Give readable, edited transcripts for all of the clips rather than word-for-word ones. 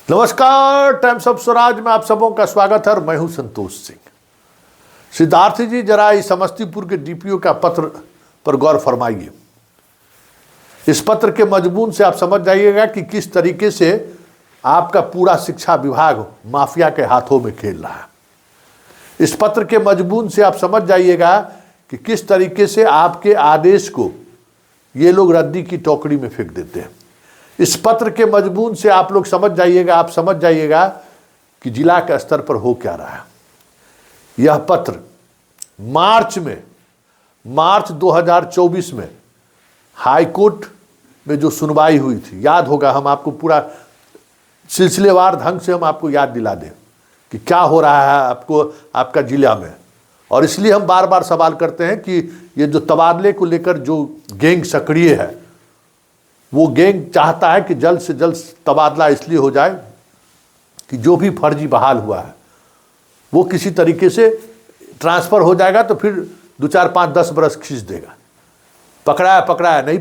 नमस्कार, times of Swaraj में आप सबों का स्वागत है और मैं हूं संतोष सिंह। सिद्धार्थ जी, जरा इस समस्तीपुर के डीपीओ का पत्र पर गौर फरमाइए। इस पत्र के मजमून से आप समझ जाइएगा कि किस तरीके से आपका पूरा शिक्षा विभाग माफिया के हाथों में खेल रहा है। इस पत्र के मजमून से आप समझ जाइएगा कि किस तरीके से आपके आदेश को ये लोग रद्दी की टोकरी में फेंक देते हैं। इस पत्र के मजमून से आप लोग समझ जाइएगा कि जिला के स्तर पर हो क्या रहा है। यह पत्र मार्च 2024 में हाई कोर्ट में जो सुनवाई हुई थी, याद होगा, हम आपको पूरा सिलसिलेवार ढंग से हम आपको याद दिला दें कि क्या हो रहा है आपको आपका जिला में। और इसलिए हम बार बार सवाल करते हैं कि ये जो तबादले को लेकर जो गैंग सक्रिय है, वो गैंग चाहता है कि जल्द से जल्द तबादला इसलिए हो जाए कि जो भी फर्जी बहाल हुआ है वो किसी तरीके से ट्रांसफ़र हो जाएगा, तो फिर 2, 4, 5, 10 बरस खींच देगा। पकड़ा है, नहीं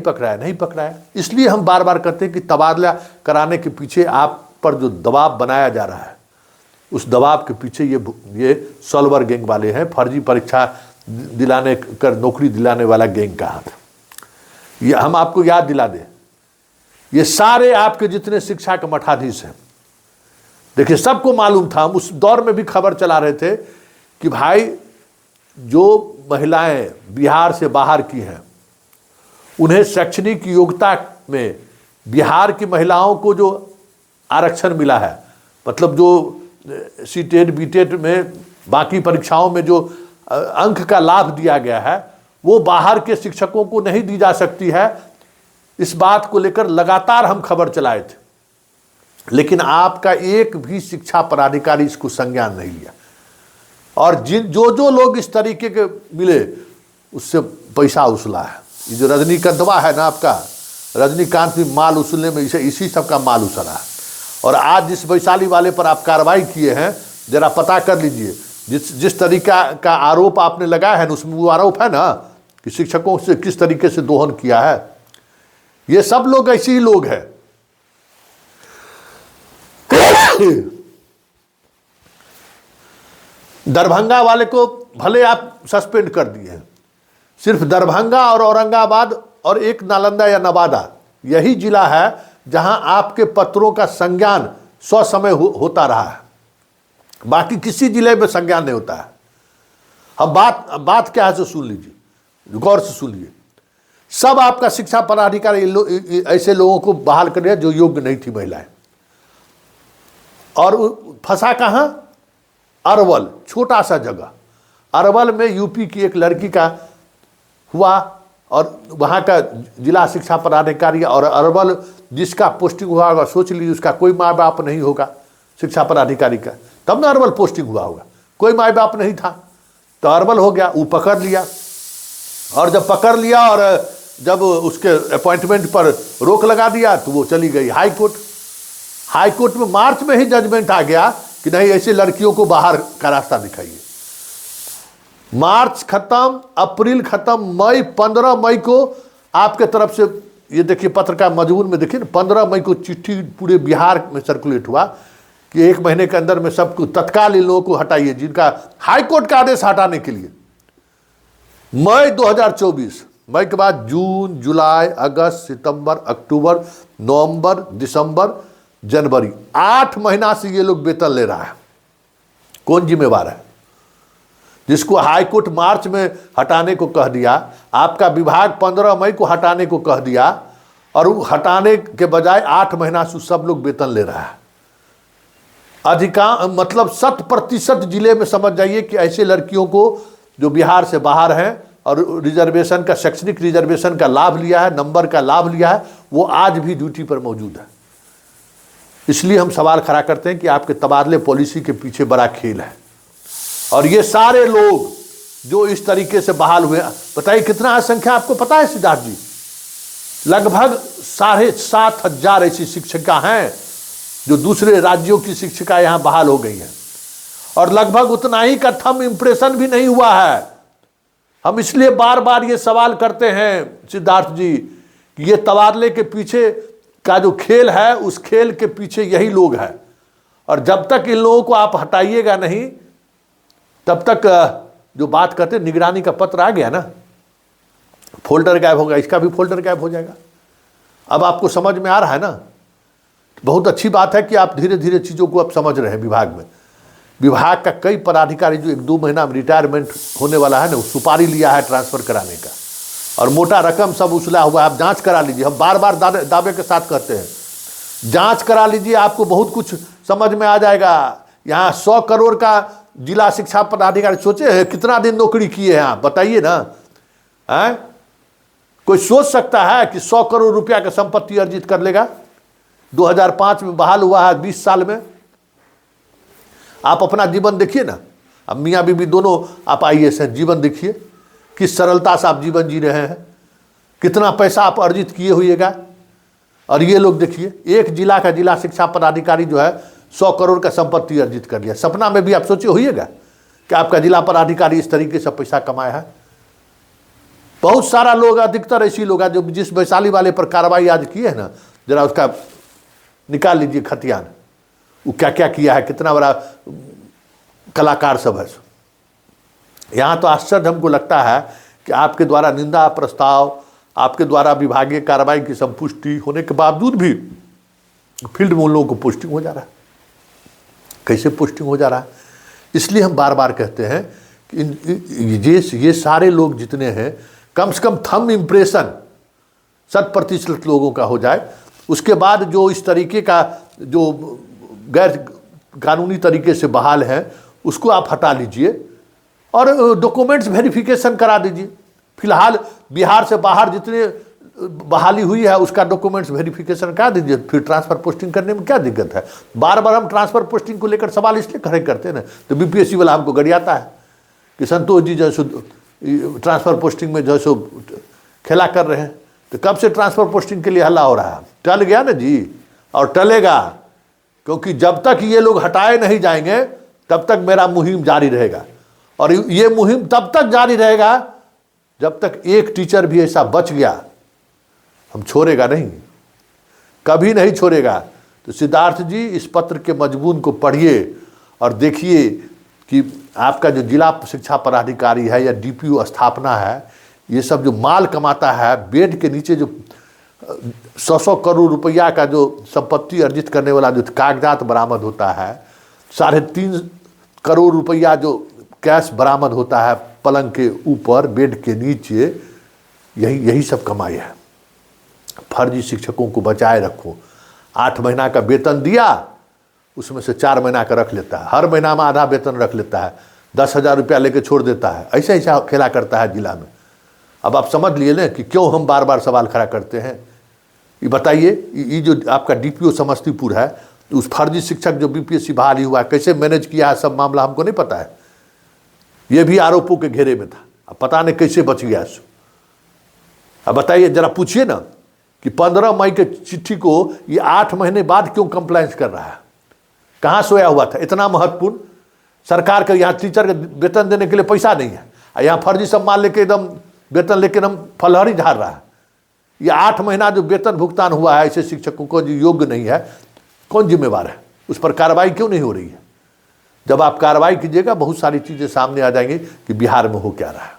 पकड़ा है। इसलिए हम बार बार कहते हैं कि तबादला कराने के पीछे आप पर जो दबाव बनाया जा रहा है, उस दबाव के पीछे ये सॉल्वर गैंग वाले हैं। फर्जी परीक्षा दिलाने कर नौकरी दिलाने वाला गैंग का हाथ। ये हम आपको याद दिला दें, ये सारे आपके जितने शिक्षा के मठाधीश हैं, देखिए सबको मालूम था। हम उस दौर में भी खबर चला रहे थे कि भाई जो महिलाएं बिहार से बाहर की हैं, उन्हें शैक्षणिक योग्यता में बिहार की महिलाओं को जो आरक्षण मिला है, मतलब जो सीटेट बीटेट में बाकी परीक्षाओं में जो अंक का लाभ दिया गया है, वो बाहर के शिक्षकों को नहीं दी जा सकती है। इस बात को लेकर लगातार हम खबर चलाए थे, लेकिन आपका एक भी शिक्षा पदाधिकारी इसको संज्ञान नहीं लिया। और जो लोग इस तरीके के मिले, उससे पैसा उसूला है। ये जो रजनीकांतवा है ना, आपका रजनीकांत भी माल उसूलने में इसी सब का माल उसूला है। और आज जिस वैशाली वाले पर आप कार्रवाई किए हैं, जरा पता कर लीजिए। जिस तरीका का आरोप आपने लगाया है ना, उसमें वो आरोप है ना कि शिक्षकों से किस तरीके से दोहन किया है। ये सब लोग ऐसे ही लोग हैं। दरभंगा वाले को भले आप सस्पेंड कर दिए हैं, सिर्फ दरभंगा और औरंगाबाद और एक नालंदा या नवादा, यही जिला है जहां आपके पत्रों का संज्ञान ससमय होता रहा है। बाकी किसी जिले में संज्ञान नहीं होता है। अब बात क्या है, सुन लीजिए, गौर से सुन लीजिए। सब आपका शिक्षा पदाधिकारी ऐसे लोगों को बहाल कर दिया जो योग्य नहीं थी महिलाएं। और फंसा कहाँ? अरवल, छोटा सा जगह। अरवल में यूपी की एक लड़की का हुआ और वहाँ का जिला शिक्षा पदाधिकारी, और अरवल जिसका पोस्टिंग हुआ होगा, सोच लीजिए उसका कोई माँ बाप नहीं होगा शिक्षा पदाधिकारी का, तब ना अरवल पोस्टिंग हुआ होगा। कोई माँ बाप नहीं था तो अरवल हो गया। वो पकड़ लिया, और जब पकड़ लिया और जब उसके अपॉइंटमेंट पर रोक लगा दिया तो वो चली गई हाई कोर्ट। हाई कोर्ट में मार्च में ही जजमेंट आ गया कि नहीं, ऐसे लड़कियों को बाहर का रास्ता दिखाइए। मार्च खत्म, अप्रैल खत्म, मई, 15 मई को आपके तरफ से ये देखिए पत्र का मजमून में देखिए, 15 मई को चिट्ठी पूरे बिहार में सर्कुलेट हुआ कि 1 महीने के अंदर में सबको तत्काल इन लोगों को हटाइए, जिनका हाई कोर्ट का आदेश हटाने के लिए। मई 2024, मई के बाद जून, जुलाई, अगस्त, सितंबर, अक्टूबर, नवंबर, दिसंबर, जनवरी, 8 महीना से ये लोग वेतन ले रहा है। कौन जिम्मेवार है? जिसको हाई कोर्ट मार्च में हटाने को कह दिया, आपका विभाग 15 मई को हटाने को कह दिया, और वो हटाने के बजाय 8 महीना से सब लोग वेतन ले रहा है। अधिकांश मतलब 100% जिले में समझ जाइए कि ऐसे लड़कियों को जो बिहार से बाहर हैं और रिजर्वेशन का, शैक्षणिक रिजर्वेशन का लाभ लिया है, नंबर का लाभ लिया है, वो आज भी ड्यूटी पर मौजूद है। इसलिए हम सवाल खड़ा करते हैं कि आपके तबादले पॉलिसी के पीछे बड़ा खेल है। और ये सारे लोग जो इस तरीके से बहाल हुए, बताइए कितना संख्या आपको पता है सिद्धार्थ जी? लगभग 7,500 ऐसी शिक्षिका हैं जो दूसरे राज्यों की शिक्षिका यहाँ बहाल हो गई हैं, और लगभग उतना ही का थंब इम्प्रेशन भी नहीं हुआ है। हम इसलिए बार बार ये सवाल करते हैं सिद्धार्थ जी कि ये तबादले के पीछे का जो खेल है, उस खेल के पीछे यही लोग हैं। और जब तक इन लोगों को आप हटाइएगा नहीं, तब तक जो बात करते निगरानी का पत्र आ गया ना, फोल्डर गायब होगा, इसका भी फोल्डर गायब हो जाएगा। अब आपको समझ में आ रहा है ना। बहुत अच्छी बात है कि आप धीरे धीरे चीज़ों को आप समझ रहे हैं। विभाग का कई पदाधिकारी जो 1-2 महीना में रिटायरमेंट होने वाला है ना, वो सुपारी लिया है ट्रांसफ़र कराने का, और मोटा रकम सब उछला हुआ है। आप जांच करा लीजिए, हम बार बार दावे के साथ कहते हैं, जांच करा लीजिए, आपको बहुत कुछ समझ में आ जाएगा। यहाँ 100 करोड़ का जिला शिक्षा पदाधिकारी, सोचे हैं कितना दिन नौकरी किए हैं आप, बताइए ना। है कोई सोच सकता है कि 100 करोड़ रुपया का संपत्ति अर्जित कर लेगा? 2005 में बहाल हुआ है, 20 साल में। आप अपना जीवन देखिए ना, अब मियाँ बीबी दोनों आप IAS हैं, जीवन देखिए किस सरलता से आप जीवन जी रहे हैं, कितना पैसा आप अर्जित किए हुएगा। और ये लोग देखिए, एक जिला का जिला शिक्षा पदाधिकारी जो है 100 करोड़ का संपत्ति अर्जित कर लिया। सपना में भी आप सोचे होइएगा कि आपका जिला पदाधिकारी इस तरीके से पैसा कमाया है। बहुत सारा लोग, अधिकतर ऐसी लोग हैं जो जिस वैशाली वाले पर कार्रवाई आज की है ना, जरा उसका निकाल लीजिए खतियान, वो क्या क्या किया है, कितना बड़ा कलाकार सब है। यहाँ तो आश्चर्य हमको लगता है कि आपके द्वारा निंदा प्रस्ताव, आपके द्वारा विभागीय कार्रवाई की संपुष्टि होने के बावजूद भी फील्ड में उन लोगों को पोस्टिंग हो जा रहा है। कैसे पोस्टिंग हो जा रहा है? इसलिए हम बार बार कहते हैं कि ये सारे लोग जितने हैं, कम से कम थंब इम्प्रेशन 100% लोगों का हो जाए। उसके बाद जो इस तरीके का जो गैर कानूनी तरीके से बहाल है, उसको आप हटा लीजिए और डॉक्यूमेंट्स वेरिफिकेशन करा दीजिए। फिलहाल बिहार से बाहर जितने बहाली हुई है उसका डॉक्यूमेंट्स वेरिफिकेशन करा दीजिए, फिर ट्रांसफ़र पोस्टिंग करने में क्या दिक्कत है? बार बार हम ट्रांसफ़र पोस्टिंग को लेकर सवाल इसलिए खड़े करते हैं ना, तो BPSC वाला हमको गरियाता है कि संतोष जी जैसे ट्रांसफ़र पोस्टिंग में जैसे खेला कर रहे हैं। तो कब से ट्रांसफ़र पोस्टिंग के लिए हल्ला हो रहा है? टल गया ना जी, और टलेगा, क्योंकि जब तक ये लोग हटाए नहीं जाएंगे तब तक मेरा मुहिम जारी रहेगा। और ये मुहिम तब तक जारी रहेगा जब तक एक टीचर भी ऐसा बच गया, हम छोड़ेगा नहीं, कभी नहीं छोड़ेगा। तो सिद्धार्थ जी, इस पत्र के मजमून को पढ़िए और देखिए कि आपका जो जिला शिक्षा पदाधिकारी है या DPO स्थापना है, ये सब जो माल कमाता है, बेड के नीचे जो 100 करोड़ रुपया का जो संपत्ति अर्जित करने वाला जो कागजात बरामद होता है, 3.5 करोड़ रुपया जो कैश बरामद होता है पलंग के ऊपर, बेड के नीचे, यही सब कमाई है। फर्जी शिक्षकों को बचाए रखो। 8 महीना का वेतन दिया, उसमें से 4 महीना का रख लेता है, हर महीना में आधा वेतन रख लेता है, 10,000 रुपया लेके छोड़ देता है। ऐसा खेला करता है जिला में। अब आप समझ लिए ना कि क्यों हम बार बार सवाल खड़ा करते हैं। ये बताइए, ये जो आपका DPO समस्तीपुर है, उस फर्जी शिक्षक जो BPSC बहाली हुआ है, कैसे मैनेज किया है सब मामला हमको नहीं पता है। ये भी आरोपों के घेरे में था, अब पता नहीं कैसे बच गया इसको। अब बताइए, जरा पूछिए ना कि 15 मई के चिट्ठी को ये 8 महीने बाद क्यों कंप्लायंस कर रहा है? कहाँ सोया हुआ था? इतना महत्वपूर्ण सरकार का यहाँ टीचर का वेतन देने के लिए पैसा नहीं है, यहाँ फर्जी सब मान लेके एकदम वेतन लेके एकदम फलहरी झाड़ रहा है। ये 8 महीना जो वेतन भुगतान हुआ है ऐसे शिक्षकों को जो योग्य नहीं है, कौन जिम्मेवार है? उस पर कार्रवाई क्यों नहीं हो रही है? जब आप कार्रवाई कीजिएगा बहुत सारी चीज़ें सामने आ जाएंगी कि बिहार में हो क्या रहा है।